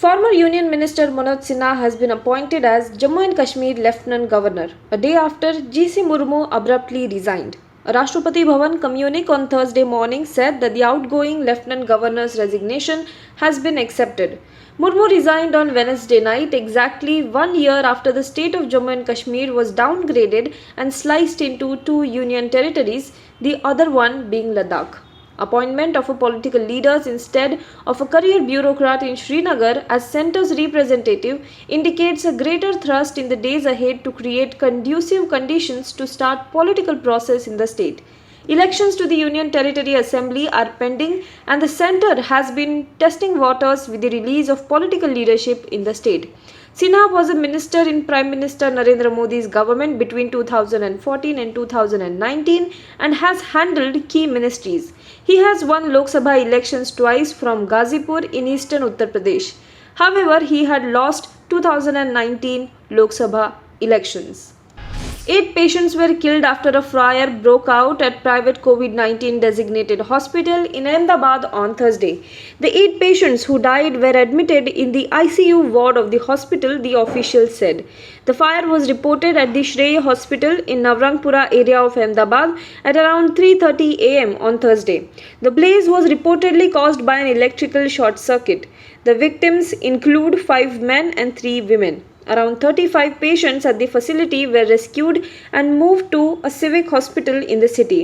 Former Union Minister Manoj Sinha has been appointed as Jammu and Kashmir Lieutenant Governor a day after G.C. Murmu abruptly resigned. A Rashtrapati Bhavan communique on Thursday morning said that the outgoing Lieutenant Governor's resignation has been accepted. Murmu resigned on Wednesday night, exactly 1 year after the state of Jammu and Kashmir was downgraded and sliced into two union territories, the other one being Ladakh. Appointment of a political leader instead of a career bureaucrat in Srinagar as centre's representative indicates a greater thrust in the days ahead to create conducive conditions to start political process in the state. Elections to the Union Territory Assembly are pending and the centre has been testing waters with the release of political leadership in the state. Sinha was a minister in Prime Minister Narendra Modi's government between 2014 and 2019 and has handled key ministries. He has won Lok Sabha elections twice from Ghazipur in eastern Uttar Pradesh. However, he had lost 2019 Lok Sabha elections. 8 patients were killed after a fire broke out at private COVID-19 designated hospital in Ahmedabad on Thursday. The 8 patients who died were admitted in the ICU ward of the hospital, the officials said. The fire was reported at the Shreya Hospital in Navrangpura area of Ahmedabad at around 3:30 am on Thursday. The blaze was reportedly caused by an electrical short circuit. The victims include 5 men and 3 women. Around 35 patients at the facility were rescued and moved to a civic hospital in the city.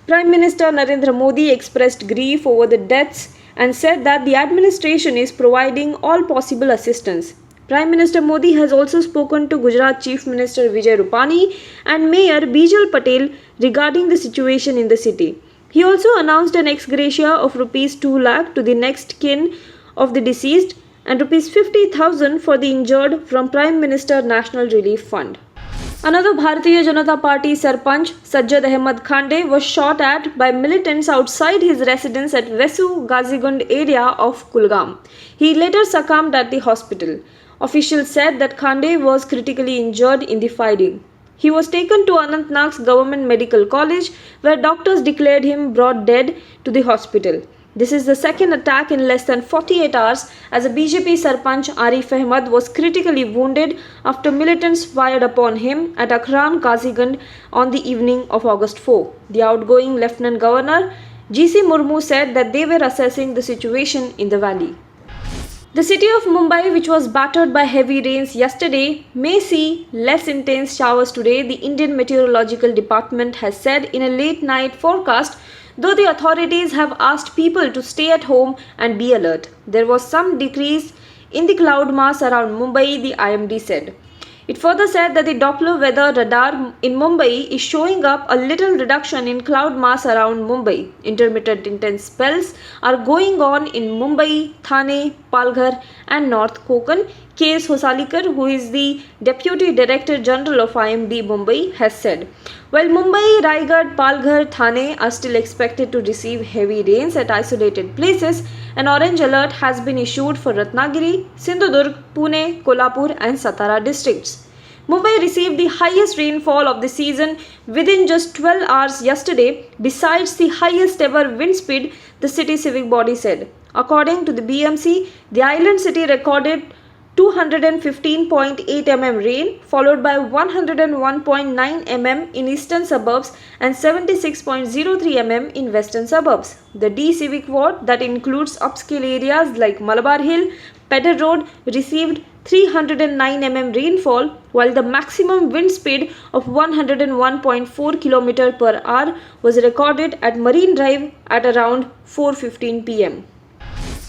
Prime Minister Narendra Modi expressed grief over the deaths and said that the administration is providing all possible assistance. Prime Minister Modi has also spoken to Gujarat Chief Minister Vijay Rupani and Mayor Bijal Patel regarding the situation in the city. He also announced an ex gratia of rupees 2 lakh to the next kin of the deceased and rupees 50,000 for the injured from Prime Minister National Relief Fund. Another Bharatiya Janata Party Sarpanch, Sajjad Ahmed Khande, was shot at by militants outside his residence at Vesu Gazigund area of Kulgam. He later succumbed at the hospital. Officials said that Khande was critically injured in the fighting. He was taken to Anantnag's Government Medical College, where doctors declared him brought dead to the hospital. This is the second attack in less than 48 hours as a BJP Sarpanch Arif Ahmed was critically wounded after militants fired upon him at Akhran Kazigund on the evening of August 4. The outgoing Lieutenant Governor G.C. Murmu said that they were assessing the situation in the valley. The city of Mumbai, which was battered by heavy rains yesterday, may see less intense showers today, the Indian Meteorological Department has said in a late night forecast, though the authorities have asked people to stay at home and be alert. There was some decrease in the cloud mass around Mumbai, the IMD said. It further said that the Doppler weather radar in Mumbai is showing up a little reduction in cloud mass around Mumbai. Intermittent intense spells are going on in Mumbai, Thane, Palghar and North Konkan. K.S. Hosalikar, who is the Deputy Director General of IMD Mumbai, has said. While Mumbai, Raigad, Palghar, Thane are still expected to receive heavy rains at isolated places, an orange alert has been issued for Ratnagiri, Sindhudurg, Pune, Kolhapur and Satara districts. Mumbai received the highest rainfall of the season within just 12 hours yesterday, besides the highest ever wind speed, the city civic body said. According to the BMC, the island city recorded 215.8 mm rain, followed by 101.9 mm in eastern suburbs and 76.03 mm in western suburbs. The D Civic Ward, that includes upscale areas like Malabar Hill, Pedder Road, received 309 mm rainfall, while the maximum wind speed of 101.4 km per hour was recorded at Marine Drive at around 4:15 pm.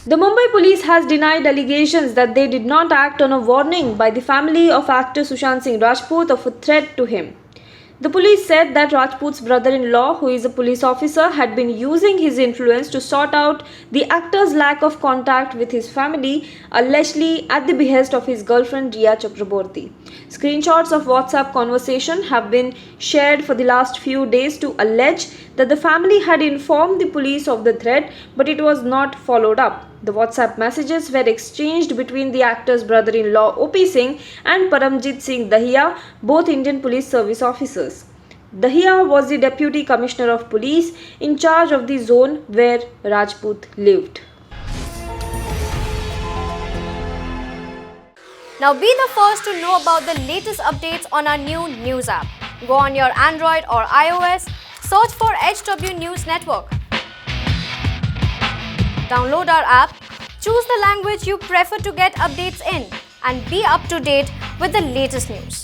The Mumbai police has denied allegations that they did not act on a warning by the family of actor Sushant Singh Rajput of a threat to him. The police said that Rajput's brother-in-law, who is a police officer, had been using his influence to sort out the actor's lack of contact with his family, allegedly at the behest of his girlfriend Riya Chakraborty. Screenshots of WhatsApp conversation have been shared for the last few days to allege that the family had informed the police of the threat, but it was not followed up. The WhatsApp messages were exchanged between the actor's brother-in-law OP Singh and Paramjit Singh Dahiya, both Indian Police Service officers. Dahiya was the Deputy Commissioner of Police in charge of the zone where Rajput lived. Now be the first to know about the latest updates on our new news app. Go on your Android or iOS, search for HW News Network. Download our app, choose the language you prefer to get updates in, and be up to date with the latest news.